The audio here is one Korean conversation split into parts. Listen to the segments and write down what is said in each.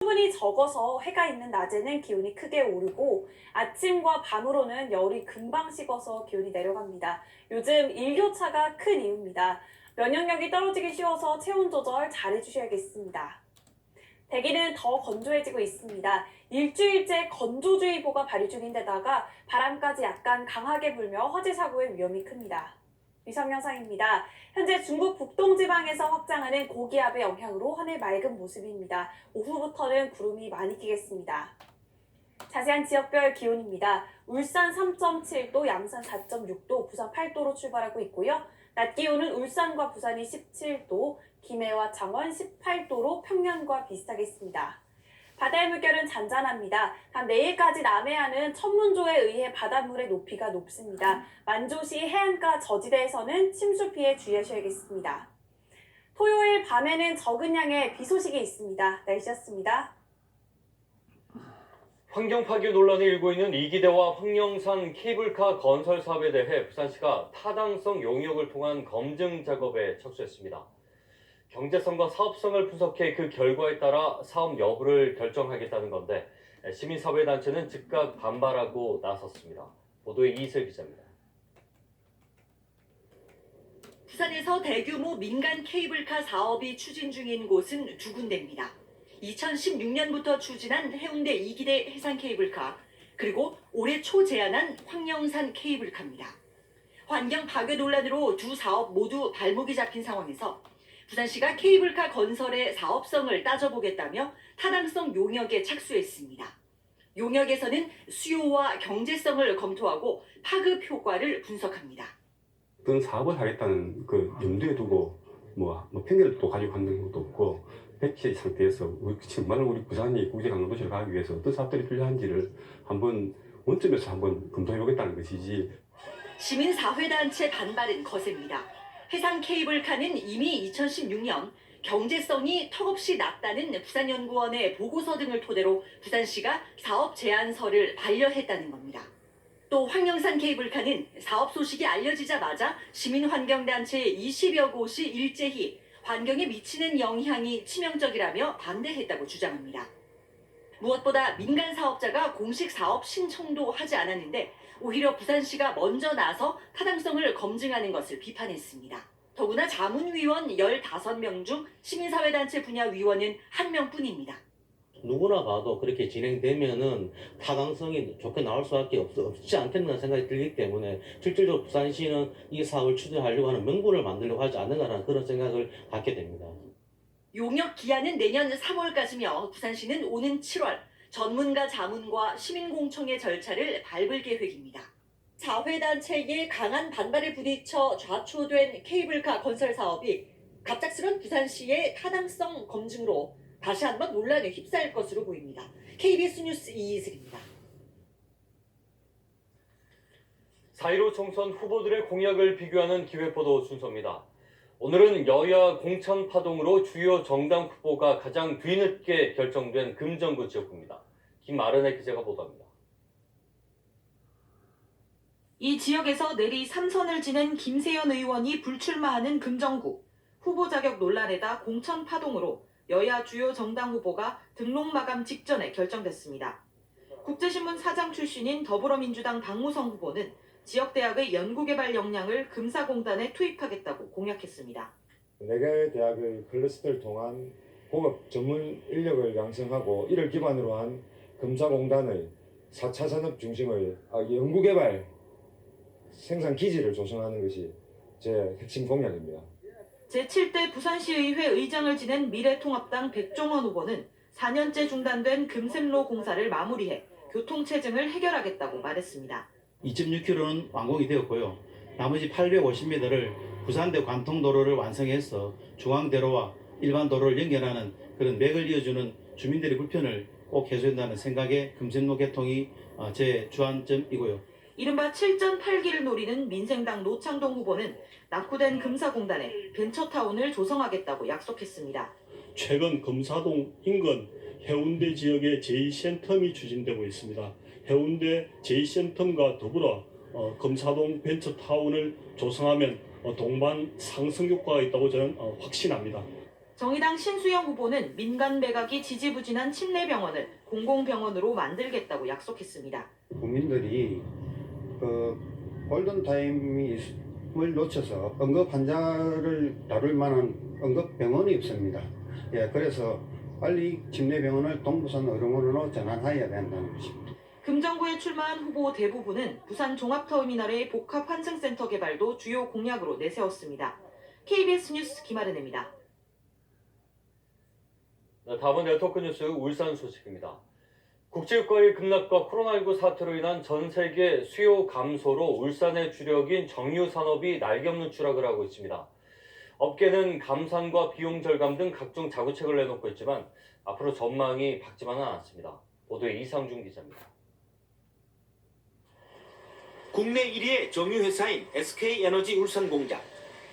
수분이 적어서 해가 있는 낮에는 기온이 크게 오르고 아침과 밤으로는 열이 금방 식어서 기온이 내려갑니다. 요즘 일교차가 큰 이유입니다. 면역력이 떨어지기 쉬워서 체온 조절 잘 해주셔야겠습니다. 대기는 더 건조해지고 있습니다. 일주일째 건조주의보가 발효 중인데다가 바람까지 약간 강하게 불며 화재 사고의 위험이 큽니다. 위성 영상입니다. 현재 중국 북동지방에서 확장하는 고기압의 영향으로 하늘 맑은 모습입니다. 오후부터는 구름이 많이 끼겠습니다. 자세한 지역별 기온입니다. 울산 3.7도, 양산 4.6도, 부산 8도로 출발하고 있고요. 낮 기온은 울산과 부산이 17도, 김해와 창원 18도로 평년과 비슷하겠습니다. 바다의 물결은 잔잔합니다. 단 내일까지 남해안은 천문조에 의해 바닷물의 높이가 높습니다. 만조시 해안가 저지대에서는 침수 피해 주의하셔야겠습니다. 토요일 밤에는 적은 양의 비 소식이 있습니다. 날씨였습니다. 환경 파괴 논란이 일고 있는 이기대와 황령산 케이블카 건설 사업에 대해 부산시가 타당성 용역을 통한 검증 작업에 착수했습니다. 경제성과 사업성을 분석해 그 결과에 따라 사업 여부를 결정하겠다는 건데 시민사회단체는 즉각 반발하고 나섰습니다. 보도에 이슬 기자입니다. 부산에서 대규모 민간 케이블카 사업이 추진 중인 곳은 두 군데입니다. 2016년부터 추진한 해운대 이기대 해상 케이블카, 그리고 올해 초 제안한 황령산 케이블카입니다. 환경 파괴 논란으로 두 사업 모두 발목이 잡힌 상황에서 부산시가 케이블카 건설의 사업성을 따져보겠다며 타당성 용역에 착수했습니다. 용역에서는 수요와 경제성을 검토하고 파급 효과를 분석합니다. 어떤 사업을 하겠다는 그 염두에 두고 뭐 핑계를 또 가지고 하는 것도 없고 백지 상태에서 정말 우리 부산이 국제 관광도시를 가기 위해서 어떤 사업들이 필요한지를 한번 원점에서 한번 검토해보겠다는 것이지. 시민사회단체 반발은 거셉니다. 해상 케이블카는 이미 2016년 경제성이 턱없이 낮다는 부산연구원의 보고서 등을 토대로 부산시가 사업 제안서를 반려했다는 겁니다. 또 황령산 케이블카는 사업 소식이 알려지자마자 시민환경단체 20여 곳이 일제히 환경에 미치는 영향이 치명적이라며 반대했다고 주장합니다. 무엇보다 민간 사업자가 공식 사업 신청도 하지 않았는데 오히려 부산시가 먼저 나서 타당성을 검증하는 것을 비판했습니다. 더구나 자문위원 15명 중 시민사회단체 분야 위원은 1명뿐입니다. 누구나 봐도 그렇게 진행되면은 타당성이 좋게 나올 수밖에 없지 않겠나 생각이 들기 때문에 실질적으로 부산시는 이 사업을 추진하려고 하는 명분을 만들려고 하지 않는다는 그런 생각을 갖게 됩니다. 용역 기한은 내년 3월까지며 부산시는 오는 7월 전문가 자문과 시민공청회 절차를 밟을 계획입니다. 사회단체의 강한 반발에 부딪혀 좌초된 케이블카 건설 사업이 갑작스런 부산시의 타당성 검증으로 다시 한번 논란에 휩싸일 것으로 보입니다. KBS 뉴스 이이슬입니다. 4.15 총선 후보들의 공약을 비교하는 기획보도 순서입니다. 오늘은 여야 공천 파동으로 주요 정당 후보가 가장 뒤늦게 결정된 금정구 지역구입니다. 김아른의 기자가 보도합니다. 이 지역에서 내리 3선을 지낸 김세연 의원이 불출마하는 금정구. 후보 자격 논란에다 공천 파동으로 여야 주요 정당 후보가 등록 마감 직전에 결정됐습니다. 국제신문 사장 출신인 더불어민주당 박무성 후보는 지역대학의 연구개발 역량을 금사공단에 투입하겠다고 공약했습니다. 4개 대학의 클러스터를 통한 고급 전문 인력을 양성하고 이를 기반으로 한 금사공단의 4차 산업 중심의 연구개발 생산 기지를 조성하는 것이 제 핵심 공약입니다. 제7대 부산시의회 의장을 지낸 미래통합당 백종원 후보는 4년째 중단된 금샘로 공사를 마무리해 교통체증을 해결하겠다고 말했습니다. 2.6km는 완공이 되었고요. 나머지 850m를 부산대 관통도로를 완성해서 중앙대로와 일반 도로를 연결하는 그런 맥을 이어주는 주민들의 불편을 꼭 해소한다는 생각에 금샘로 개통이 제 주안점이고요. 이른바 7.8기를 노리는 민생당 노창동 후보는 낙후된 금사공단에 벤처타운을 조성하겠다고 약속했습니다. 최근 금사동 인근 해운대 지역의 제2센텀이 추진되고 있습니다. 해운대 제2센텀과 더불어 금사동 벤처타운을 조성하면 동반 상승 효과가 있다고 저는 확신합니다. 정의당 신수영 후보는 민간 매각이 지지부진한 침례병원을 공공병원으로 만들겠다고 약속했습니다. 국민들이 골든타임을 놓쳐서 응급 환자를 다룰 만한 응급병원이 없습니다. 예, 그래서 빨리 침례병원을 동부산 의료원으로 전환해야 된다는 것입니다. 금정구에 출마한 후보 대부분은 부산 종합터미널의 복합환승센터 개발도 주요 공약으로 내세웠습니다. KBS 뉴스 김아른입니다. 다음은 네트워크 뉴스 울산 소식입니다. 국제유가의 급락과 코로나19 사태로 인한 전 세계 수요 감소로 울산의 주력인 정유 산업이 날개없는 추락을 하고 있습니다. 업계는 감산과 비용 절감 등 각종 자구책을 내놓고 있지만 앞으로 전망이 밝지만은 않습니다. 보도에 이상준 기자입니다. 국내 1위의 정유회사인 SK에너지 울산 공장.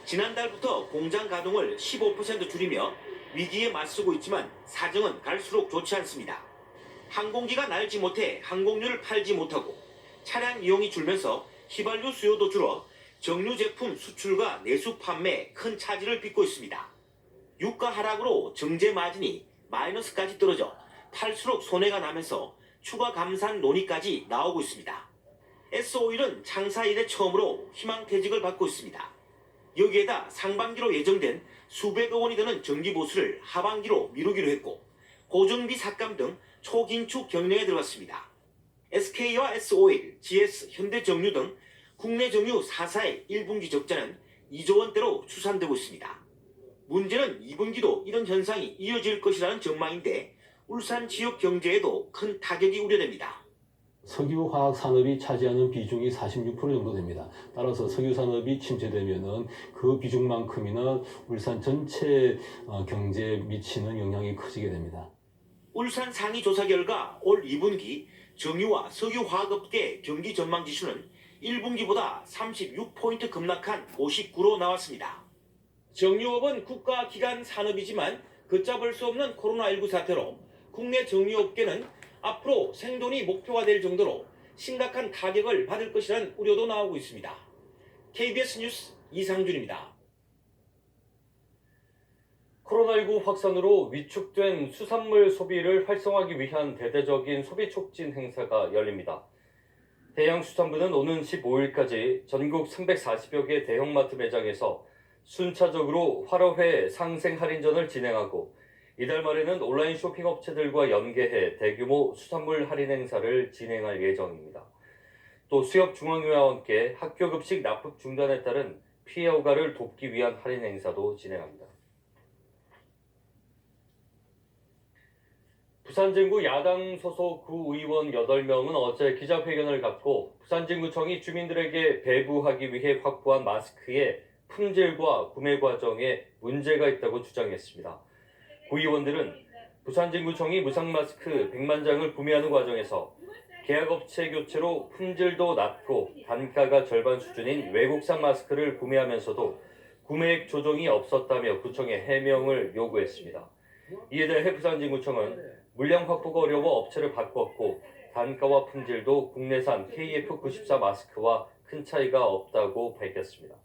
지난달부터 공장 가동을 15% 줄이며 위기에 맞서고 있지만 사정은 갈수록 좋지 않습니다. 항공기가 날지 못해 항공료를 팔지 못하고 차량 이용이 줄면서 휘발유 수요도 줄어 정유 제품 수출과 내수 판매에 큰 차질을 빚고 있습니다. 유가 하락으로 정제 마진이 마이너스까지 떨어져 팔수록 손해가 나면서 추가 감산 논의까지 나오고 있습니다. S-오일은 창사 이래 처음으로 희망퇴직을 받고 있습니다. 여기에다 상반기로 예정된 수백억 원이 드는 정기 보수를 하반기로 미루기로 했고 고정비 삭감 등 초긴축 경영에 들어갔습니다. SK와 S-오일, GS, 현대정유 등 국내 정유 4사의 1분기 적자는 2조 원대로 추산되고 있습니다. 문제는 2분기도 이런 현상이 이어질 것이라는 전망인데 울산 지역 경제에도 큰 타격이 우려됩니다. 석유화학 산업이 차지하는 비중이 46% 정도 됩니다. 따라서 석유 산업이 침체되면은 그 비중만큼이나 울산 전체 경제에 미치는 영향이 커지게 됩니다. 울산 상위 조사 결과 올 2분기 정유와 석유화학업계 경기 전망 지수는 1분기보다 36포인트 급락한 59로 나왔습니다. 정유업은 국가기관 산업이지만 걷잡을 수 없는 코로나19 사태로 국내 정유업계는 앞으로 생존이 목표가 될 정도로 심각한 타격을 받을 것이라는 우려도 나오고 있습니다. KBS 뉴스 이상준입니다. 코로나19 확산으로 위축된 수산물 소비를 활성화하기 위한 대대적인 소비 촉진 행사가 열립니다. 해양수산부는 오는 15일까지 전국 340여 개 대형마트 매장에서 순차적으로 화로회 상생 할인전을 진행하고 이달 말에는 온라인 쇼핑 업체들과 연계해 대규모 수산물 할인 행사를 진행할 예정입니다. 또 수협중앙회와 함께 학교 급식 납품 중단에 따른 피해 허가를 돕기 위한 할인 행사도 진행합니다. 부산진구 야당 소속 구의원 8명은 어제 기자회견을 갖고 부산진구청이 주민들에게 배부하기 위해 확보한 마스크의 품질과 구매 과정에 문제가 있다고 주장했습니다. 구의원들은 부산진구청이 무상마스크 100만 장을 구매하는 과정에서 계약업체 교체로 품질도 낮고 단가가 절반 수준인 외국산 마스크를 구매하면서도 구매액 조정이 없었다며 구청에 해명을 요구했습니다. 이에 대해 부산진구청은 물량 확보가 어려워 업체를 바꿨고 단가와 품질도 국내산 KF94 마스크와 큰 차이가 없다고 밝혔습니다.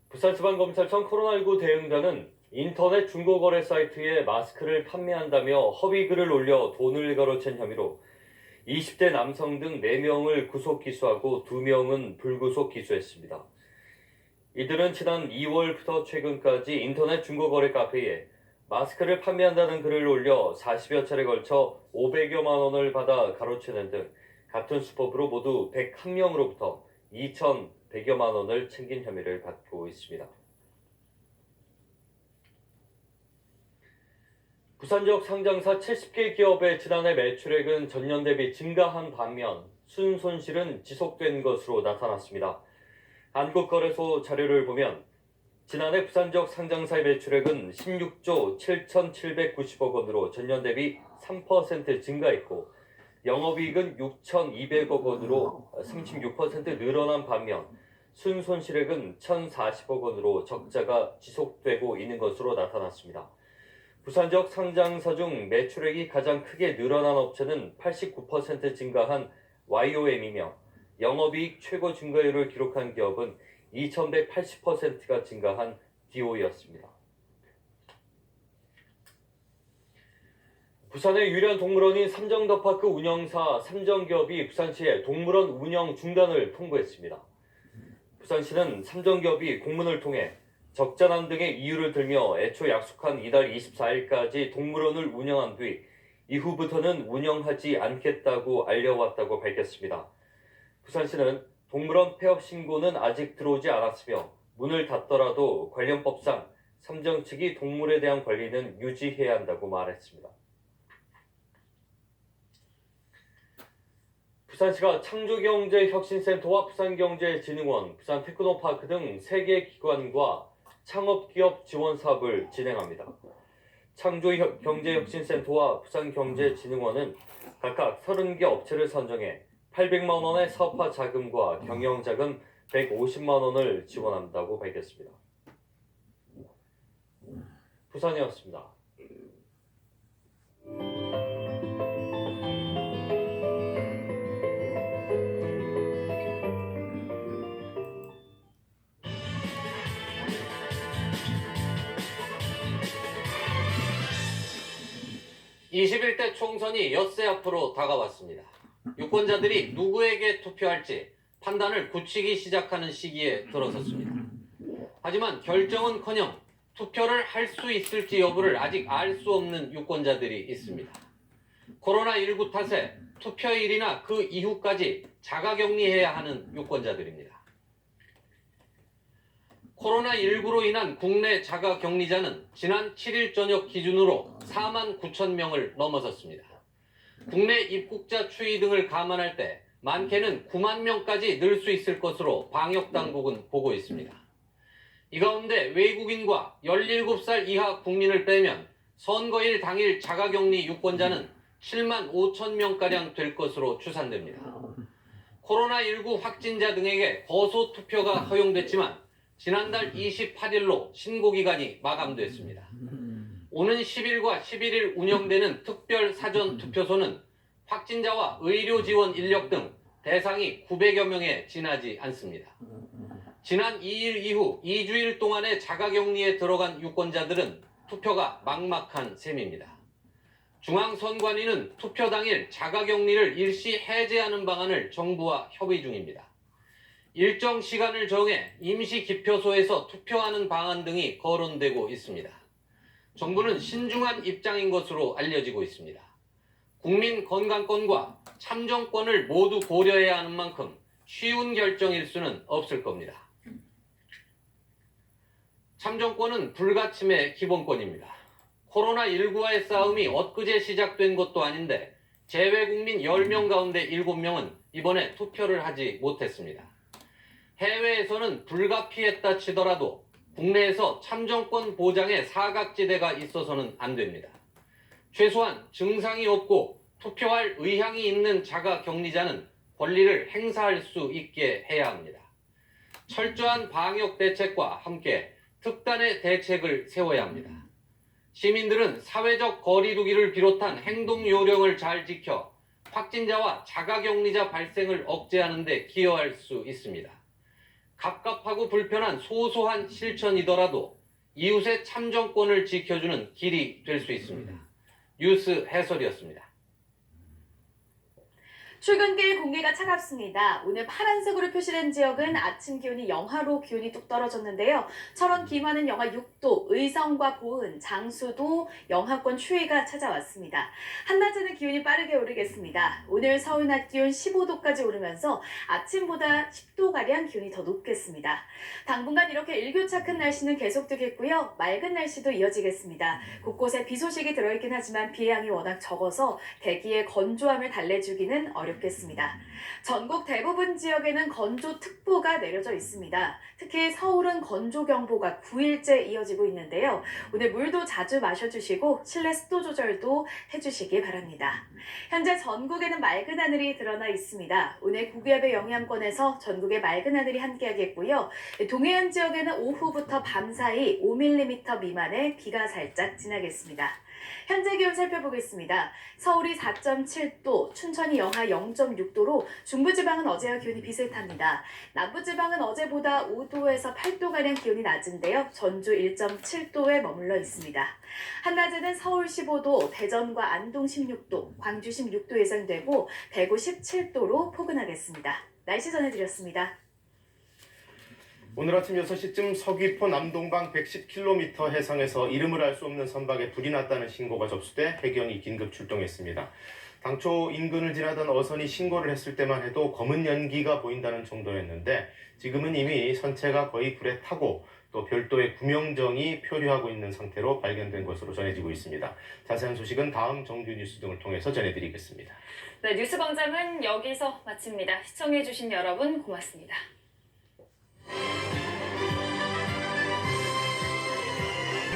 부산지방검찰청 코로나19 대응단은 인터넷 중고거래 사이트에 마스크를 판매한다며 허위글을 올려 돈을 가로챈 혐의로 20대 남성 등 4명을 구속 기소하고 2명은 불구속 기소했습니다. 이들은 지난 2월부터 최근까지 인터넷 중고거래 카페에 마스크를 판매한다는 글을 올려 40여 차례 걸쳐 500여만 원을 받아 가로채는 등 같은 수법으로 모두 101명으로부터 2,100여만 원을 챙긴 혐의를 받고 있습니다. 부산 지역 상장사 70개 기업의 지난해 매출액은 전년 대비 증가한 반면 순손실은 지속된 것으로 나타났습니다. 한국거래소 자료를 보면 지난해 부산 지역 상장사의 매출액은 16조 7,790억 원으로 전년 대비 3% 증가했고 영업이익은 6,200억 원으로 36% 늘어난 반면 순손실액은 1,040억 원으로 적자가 지속되고 있는 것으로 나타났습니다. 부산 지역 상장사 중 매출액이 가장 크게 늘어난 업체는 89% 증가한 YOM이며 영업이익 최고 증가율을 기록한 기업은 2180%가 증가한 DOE였습니다. 부산의 유일한 동물원인 삼정더파크 운영사 삼정기업이 부산시에 동물원 운영 중단을 통보했습니다. 부산시는 삼정기업이 공문을 통해 적자난 등의 이유를 들며 애초 약속한 이달 24일까지 동물원을 운영한 뒤 이후부터는 운영하지 않겠다고 알려왔다고 밝혔습니다. 부산시는 동물원 폐업 신고는 아직 들어오지 않았으며 문을 닫더라도 관련 법상 삼정 측이 동물에 대한 권리는 유지해야 한다고 말했습니다. 부산시가 창조경제혁신센터와 부산경제진흥원, 부산테크노파크 등 3개 기관과 창업기업 지원 사업을 진행합니다. 창조경제혁신센터와 부산경제진흥원은 각각 30개 업체를 선정해 800만 원의 사업화 자금과 경영자금 150만 원을 지원한다고 밝혔습니다. 부산이었습니다. (21대) 총선이 엿새 앞으로 다가왔습니다. 유권자들이 누구에게 투표할지 판단을 굳히기 시작하는 시기에 들어섰습니다. 하지만 결정은커녕 투표를 할 수 있을지 여부를 아직 알 수 없는 유권자들이 있습니다. 코로나19 탓에 투표일이나 그 이후까지 자가격리해야 하는 유권자들입니다. 코로나19로 인한 국내 자가격리자는 지난 7일 저녁 기준으로 4만 9천 명을 넘어섰습니다. 국내 입국자 추이 등을 감안할 때 많게는 9만 명까지 늘 수 있을 것으로 방역당국은 보고 있습니다. 이 가운데 외국인과 17살 이하 국민을 빼면 선거일 당일 자가격리 유권자는 7만 5천 명가량 될 것으로 추산됩니다. 코로나19 확진자 등에게 거소투표가 허용됐지만 지난달 28일로 신고기간이 마감됐습니다. 오는 10일과 11일 운영되는 특별 사전투표소는 확진자와 의료지원 인력 등 대상이 900여 명에 지나지 않습니다. 지난 2일 이후 2주일 동안의 자가격리에 들어간 유권자들은 투표가 막막한 셈입니다. 중앙선관위는 투표 당일 자가격리를 일시 해제하는 방안을 정부와 협의 중입니다. 일정 시간을 정해 임시 기표소에서 투표하는 방안 등이 거론되고 있습니다. 정부는 신중한 입장인 것으로 알려지고 있습니다. 국민 건강권과 참정권을 모두 고려해야 하는 만큼 쉬운 결정일 수는 없을 겁니다. 참정권은 불가침의 기본권입니다. 코로나19와의 싸움이 엊그제 시작된 것도 아닌데 재외국민 10명 가운데 7명은 이번에 투표를 하지 못했습니다. 해외에서는 불가피했다 치더라도 국내에서 참정권 보장의 사각지대가 있어서는 안 됩니다. 최소한 증상이 없고 투표할 의향이 있는 자가격리자는 권리를 행사할 수 있게 해야 합니다. 철저한 방역 대책과 함께 특단의 대책을 세워야 합니다. 시민들은 사회적 거리두기를 비롯한 행동 요령을 잘 지켜 확진자와 자가격리자 발생을 억제하는 데 기여할 수 있습니다. 갑갑하고 불편한 소소한 실천이더라도 이웃의 참정권을 지켜주는 길이 될 수 있습니다. 뉴스 해설이었습니다. 출근길 공기가 차갑습니다. 오늘 파란색으로 표시된 지역은 아침 기온이 영하로 기온이 뚝 떨어졌는데요. 철원 김화는 영하 6도, 의성과 보은, 장수도 영하권 추위가 찾아왔습니다. 한낮에는 기온이 빠르게 오르겠습니다. 오늘 서울 낮 기온 15도까지 오르면서 아침보다 10도가량 기온이 더 높겠습니다. 당분간 이렇게 일교차 큰 날씨는 계속되겠고요. 맑은 날씨도 이어지겠습니다. 곳곳에 비 소식이 들어있긴 하지만 비의 양이 워낙 적어서 대기의 건조함을 달래주기는 어렵겠습니다. 전국 대부분 지역에는 건조특보가 내려져 있습니다. 특히 서울은 건조경보가 9일째 이어지고 있는데요. 오늘 물도 자주 마셔주시고 실내 습도 조절도 해주시기 바랍니다. 현재 전국에는 맑은 하늘이 드러나 있습니다. 오늘 고기압의 영향권에서 전국에 맑은 하늘이 함께하겠고요. 동해안 지역에는 오후부터 밤 사이 5mm 미만의 비가 살짝 지나겠습니다. 현재 기온 살펴보겠습니다. 서울이 4.7도, 춘천이 영하 0.6도로 중부지방은 어제와 기온이 비슷합니다. 남부지방은 어제보다 5도에서 8도가량 기온이 낮은데요. 전주 1.7도에 머물러 있습니다. 한낮에는 서울 15도, 대전과 안동 16도, 광주 16도 예상되고 대구 17도로 포근하겠습니다. 날씨 전해드렸습니다. 오늘 아침 6시쯤 서귀포 남동방 110km 해상에서 이름을 알 수 없는 선박에 불이 났다는 신고가 접수돼 해경이 긴급 출동했습니다. 당초 인근을 지나던 어선이 신고를 했을 때만 해도 검은 연기가 보인다는 정도였는데 지금은 이미 선체가 거의 불에 타고 또 별도의 구명정이 표류하고 있는 상태로 발견된 것으로 전해지고 있습니다. 자세한 소식은 다음 정규 뉴스 등을 통해서 전해드리겠습니다. 네, 뉴스광장은 여기서 마칩니다. 시청해주신 여러분 고맙습니다.